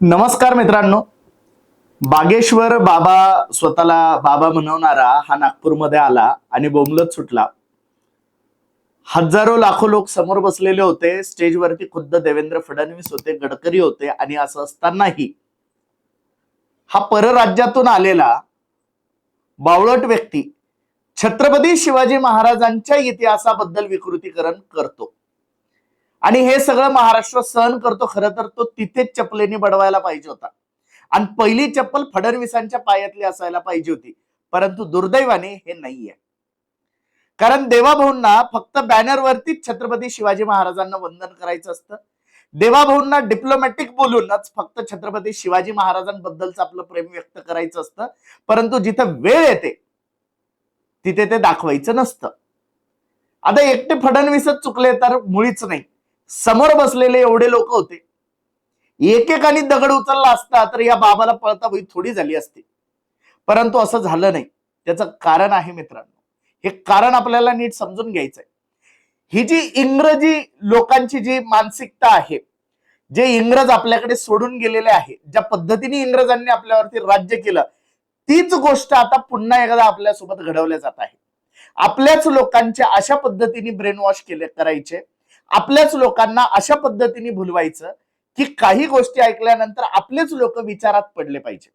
नमस्कार मित्रांनो. बागेश्वर बाबा स्वतःला बाबा म्हणवणारा हा नागपूरमध्ये आला आणि बोंबलत सुटला. हजारो लाखो लोक समोर बसलेले होते. स्टेजवरती खुद्द देवेंद्र फडणवीस होते, गडकरी होते आणि असं असतानाही हा परराज्यातून आलेला बावळट व्यक्ती छत्रपती शिवाजी महाराजांच्या इतिहासाबद्दल विकृतीकरण करतो आणि हे सगळं महाराष्ट्र सहन करतो. खरं तर तो तिथेच चपलेने बडवायला पाहिजे होता आणि पहिली चप्पल फडणवीसांच्या पायातली असायला पाहिजे होती. परंतु दुर्दैवाने हे नाहीये. कारण देवाभाऊंना फक्त बॅनरवरतीच छत्रपती शिवाजी महाराजांना वंदन करायचं असतं. देवाभाऊंना डिप्लोमॅटिक बोलूनच फक्त छत्रपती शिवाजी महाराजांबद्दलच आपलं प्रेम व्यक्त करायचं असतं. परंतु जिथं वेळ येते तिथे ते दाखवायचं नसतं. आता एकटे फडणवीसच चुकले तर मुळीच नाही. समोर बसलेले एवढे लोक होते. एकेकाने दगड उचलला असता तर या बाबाला पळता भई थोडी झाली असती. परंतु असं झालं नाही. त्याचं कारण आहे मित्रांनो. हे कारण आपल्याला नीट समजून घ्यायचंय. ही जी इंग्रजी लोकांची जी मानसिकता आहे, जे इंग्रज आपल्याकडे सोडून गेलेले आहे, ज्या पद्धतीने इंग्रजांनी आपल्यावरती राज्य केलं, तीच गोष्ट आता पुन्हा एकदा आपल्यासोबत घडवल्या जात आहे. आपल्याच लोकांच्या अशा पद्धतीने ब्रेन वॉश केले करायचे, आपल्याच लोकांना अशा पद्धतीने भुलवायचं की काही गोष्टी ऐकल्यानंतर आपलेच लोक विचारात पडले पाहिजे.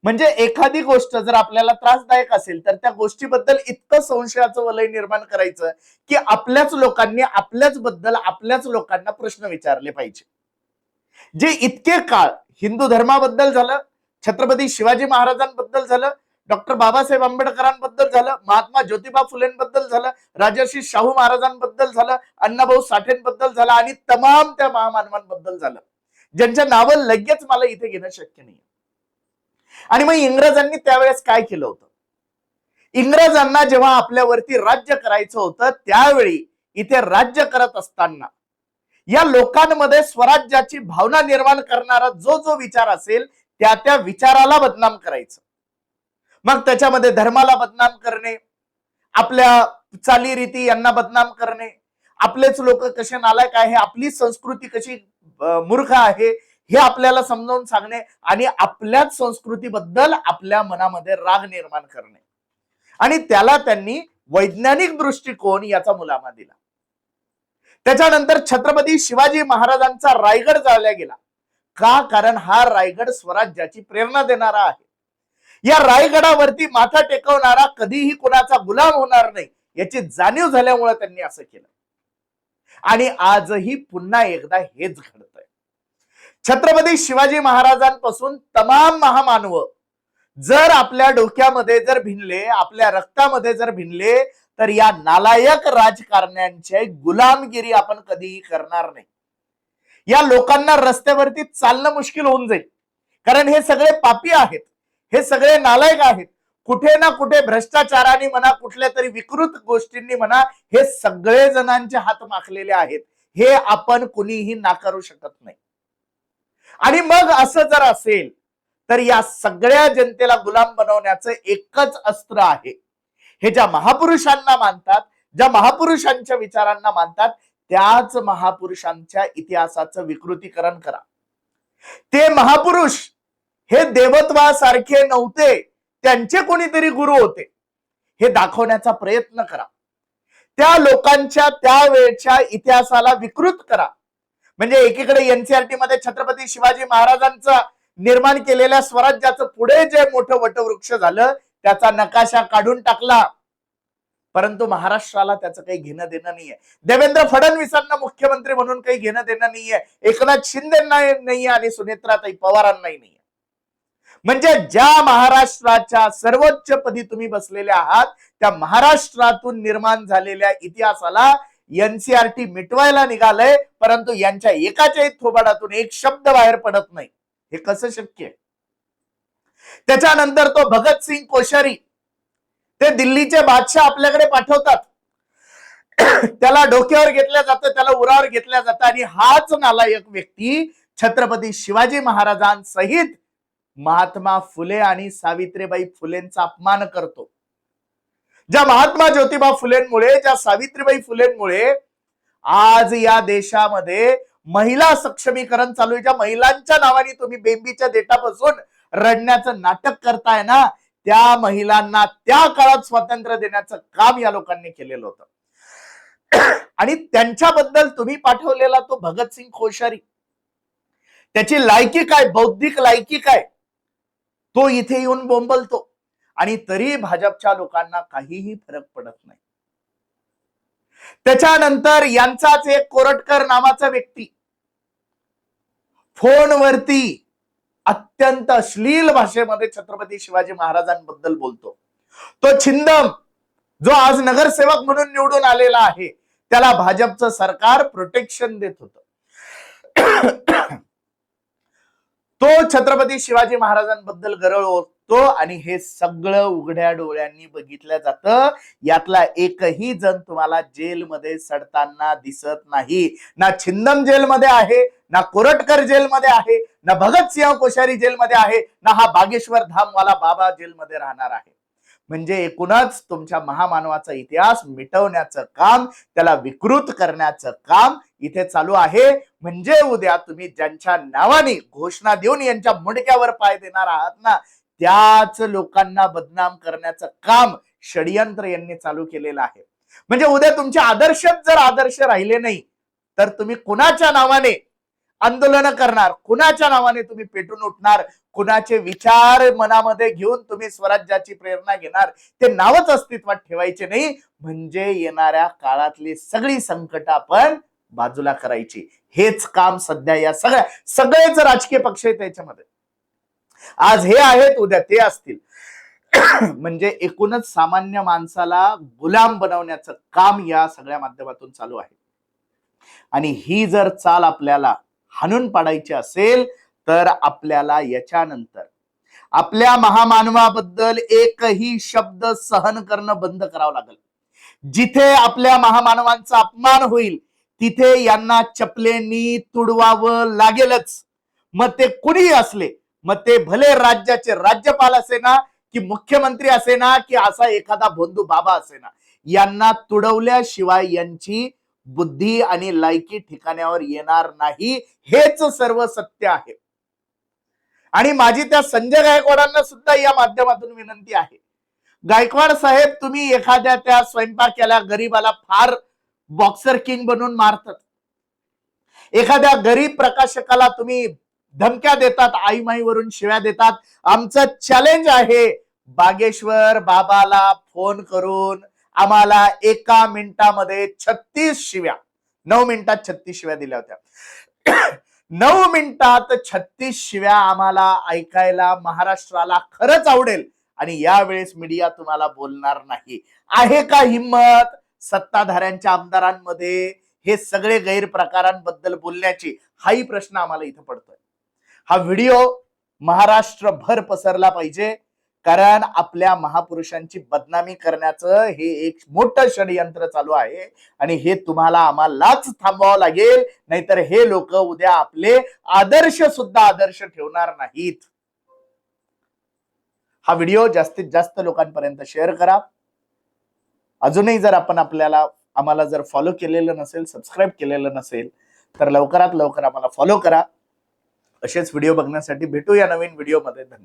म्हणजे एखादी गोष्ट जर आपल्याला त्रासदायक असेल तर त्या गोष्टीबद्दल इतकं संशयाचं वलय निर्माण करायचं की आपल्याच लोकांनी आपल्याच लोकांना प्रश्न विचारले पाहिजे. जे इतके काळ हिंदू धर्माबद्दल झालं, छत्रपती शिवाजी महाराजांबद्दल झालं, डॉक्टर बाबासाहेब आंबेडकरांबद्दल झालं, महात्मा ज्योतिबा फुलेंबद्दल झालं, राजर्षी शाहू महाराजांबद्दल झालं, अण्णाभाऊ साठेंबद्दल झालं आणि तमाम त्या महामानवांबद्दल झालं, ज्यांच्या नावं लगेच मला इथे घेणं शक्य नाही. आणि मग इंग्रजांनी त्यावेळेस काय केलं होतं? इंग्रजांना जेव्हा आपल्यावरती राज्य करायचं होतं त्यावेळी इथे राज्य करत असताना या लोकांमध्ये स्वराज्याची भावना निर्माण करणारा जो जो विचार असेल त्या त्या विचाराला बदनाम करायचं. मग त्याच्यामध्ये धर्माला बदनाम करणे, आपल्या चालीरीती यांना बदनाम करणे, आपलेच लोक कसे नालायक आहे, आपली संस्कृती कशी मूर्ख आहे हे आपल्याला समजावून सांगणे आणि आपल्याच संस्कृतीबद्दल आपल्या मनामध्ये राग निर्माण करणे. आणि त्याला त्यांनी वैज्ञानिक दृष्टिकोन याचा मुलामा दिला. त्याच्यानंतर छत्रपती शिवाजी महाराजांचा रायगड जाळला गेला. का? कारण हा रायगड स्वराज्याची प्रेरणा देणारा आहे. या रायगडावरती माथा टेकवणारा कधीही कुणाचा गुलाम होणार नाही याची जाणीव झाल्यामुळे त्यांनी असं केलं. आणि आजही पुन्हा एकदा हेच घडतंय. छत्रपती शिवाजी महाराजांपासून तमाम महामानव जर आपल्या डोक्यामध्ये जर भिनले, आपल्या रक्तामध्ये जर भिनले तर या नालायक राजकारण्यांची गुलामगिरी आपण कधीही करणार नाही. या लोकांना रस्त्यावरती चालणं मुश्किल होऊन जाईल. कारण हे सगळे पापी आहेत, हे सगळे नालायक आहेत. कुठे ना कुठे भ्रष्टाचाराने म्हणा, कुठल्या तरी विकृत गोष्टींनी म्हणा, हे सगळे जणांचे हात माखलेले आहेत. हे आपण कुणीही नाकारू शकत नाही. आणि मग असं जर असेल तर या सगळ्या जनतेला गुलाम बनवण्याचं एकच अस्त्र आहे. हे ज्या महापुरुषांना मानतात, ज्या महापुरुषांच्या विचारांना मानतात, त्याच महापुरुषांच्या इतिहासाचं विकृतीकरण करा. ते महापुरुष हे देवत्वासारखे नव्हते, त्यांचे कोणीतरी गुरु होते हे दाखवण्याचा प्रयत्न करा. त्या लोकांच्या त्यावेळच्या इतिहासाला विकृत करा. म्हणजे एकीकडे एनसीआरटी मध्ये छत्रपती शिवाजी महाराजांचा निर्माण केलेल्या स्वराज्याचं पुढे जे मोठं वटवृक्ष झालं त्याचा नकाशा काढून टाकला. परंतु महाराष्ट्राला त्याचं काही घेणं देणं नाहीये. देवेंद्र फडणवीसांना मुख्यमंत्री म्हणून काही घेणं देणं नाहीये. एकनाथ शिंदेंना नाहीये आणि सुनेत्राताई पवारांनाही नाहीये. म्हणजे ज्या महाराष्ट्राच्या सर्वोच्च पदी तुम्ही बसलेले आहात त्या महाराष्ट्रातून निर्माण झालेल्या इतिहासाला एनसीआरटी मिटवायला निघालंय, परंतु यांच्या एकाच्याही थोबाडातून एक शब्द बाहेर पडत नाही. हे कसं शक्य आहे? त्याच्यानंतर तो भगतसिंग कोश्यारी, ते दिल्लीचे बादशाह आपल्याकडे पाठवतात, त्याला डोक्यावर घेतल्या जातं, त्याला उरावर घेतल्या जातं आणि हाच नालायक व्यक्ती छत्रपती शिवाजी महाराजांसहित महात्मा फुले आणि सावित्रीबाई फुलेंचा अपमान करतो. ज्या महात्मा ज्योतिबा फुलेंमुळे, ज्या सावित्रीबाई फुलेंमुळे आज या देशामध्ये महिला सक्षमीकरण चालू आहे, ज्या महिलांच्या नावाने तुम्ही बेंबीच्या देठापासून रडण्याचं नाटक करताय ना, त्या महिलांना त्या काळात स्वातंत्र्य देण्याचं काम या लोकांनी केलेलं होतं. आणि त्यांच्याबद्दल तुम्ही पाठवलेला तो भगतसिंग कोश्यारी, त्याची लायकी काय, बौद्धिक लायकी काय, तो इथे येऊन बोंबलतो आणि तरी भाजपच्या लोकांना काहीही फरक पडत नाही. त्याच्यानंतर यांचाच एक कोरटकर नावाचा व्यक्ती फोनवरती अत्यंत अश्लील भाषेमध्ये छत्रपती शिवाजी महाराजांबद्दल बोलतो. तो छिंदम जो आज नगरसेवक म्हणून निवडून आलेला आहे, त्याला भाजपचं सरकार प्रोटेक्शन देत होतं. तो छत्रपती शिवाजी महाराजांबद्दल गरळ ओढतो आणि हे सगळं उघड्या डोळ्यांनी बघितलं जातं. यातला एकही जण तुम्हाला जेलमध्ये सडताना दिसत नाही. ना छिंदम जेलमध्ये आहे, ना कोरटकर जेलमध्ये आहे, ना भगतसिंह कोश्यारी जेलमध्ये आहे, ना हा बागेश्वर धामवाला बाबा जेलमध्ये राहणार आहे. म्हणजे एकूणच तुमच्या महामानवाचा इतिहास मिटवण्याचं काम, त्याला विकृत करण्याचं काम इथे चालू आहे. म्हणजे उद्या तुम्ही ज्यांच्या नावाने घोषणा देऊन यांच्या मुंडक्यावर पाय देणार आहात ना, त्याच लोकांना बदनाम करण्याचं काम षडयंत्र यांनी चालू केलेलं आहे. म्हणजे उद्या तुमचे आदर्शच जर आदर्श राहिले नाही तर तुम्ही कुणाच्या नावाने आंदोलन करणार, कुणाच्या नावाने तुम्ही पेटून उठणार, कुणाचे विचार मनामध्ये घेऊन तुम्ही स्वराज्याची प्रेरणा घेणार, ते नावच अस्तित्वात ठेवायचे नाही. म्हणजे येणाऱ्या काळातली सगळी संकट आपण बाजूला करायची. हेच काम सध्या या सगळेच राजकीय पक्ष आहेत त्याच्यामध्ये. आज हे आहेत, उद्या ते असतील. म्हणजे एकूणच सामान्य माणसाला गुलाम बनवण्याचं काम या सगळ्या माध्यमातून चालू आहे. आणि ही जर चाल आपल्याला हाणून पाडायची असेल तर आपल्याला याच्यानंतर आपल्या महामानवाबद्दल एकही शब्द सहन करणं बंद करावं लागेल. जिथे आपल्या महामानवांचा अपमान होईल तिथे यांना चपलेनी तुडवावं लागेलच. मग ते कुणीही असले, मग ते भले राज्याचे राज्यपाल असे ना, की मुख्यमंत्री असे ना, की असा एखादा भोंदू बाबा असे ना, यांना तुडवल्याशिवाय यांची बुद्धी आणि लायकी ठिकाण्यावर येणार नाही. हेच सर्व सत्य आहे. आणि माझी त्या संजय गायकवाडांना सुद्धा या माध्यमातून विनंती आहे, गायकवाड साहेब, तुम्ही एखाद्या त्या स्वयंपाक्याला गरीबाला फार बॉक्सर किंग बनवून मारतात, एखाद्या गरीब प्रकाशकाला तुम्ही धमक्या देतात, आईमाईवरून शिव्या देतात. आमचं चॅलेंज आहे, बागेश्वर बाबाला फोन करून आम्हाला 1 मिनिटामध्ये 36 शिव्या, 9 मिनिटात 36 शिव्या दिल्या होत्या. 9 मिनिटात 36 शिव्या आम्हाला ऐकायला महाराष्ट्राला खरंच आवडेल. आणि यावेळेस मीडिया तुम्हाला बोलणार नाही. आहे का हिम्मत सत्ताधाऱ्यांच्या आमदारांमध्ये हे सगळे गैरप्रकारांबद्दल बोलण्याची? हाही प्रश्न आम्हाला इथं पडतोय. हा व्हिडिओ महाराष्ट्रभर पसरला पाहिजे, कारण आपल्या महापुरुषांची बदनामी करण्याचं हे एक मोठं षडयंत्र चालू आहे. आणि हे तुम्हाला आम्हालाच थांबवावं लागेल, नाहीतर हे लोक उद्या आपले आदर्श सुद्धा आदर्श ठेवणार नाहीत. हा व्हिडिओ जास्तीत जास्त लोकांपर्यंत शेअर करा. अजूनही जर आपण आम्हाला जर फॉलो केलेलं नसेल, सबस्क्राईब केलेलं नसेल, तर लवकरात लवकर आम्हाला फॉलो करा. असेच व्हिडिओ बघण्यासाठी भेटूया नवीन व्हिडिओमध्ये. धन्यवाद.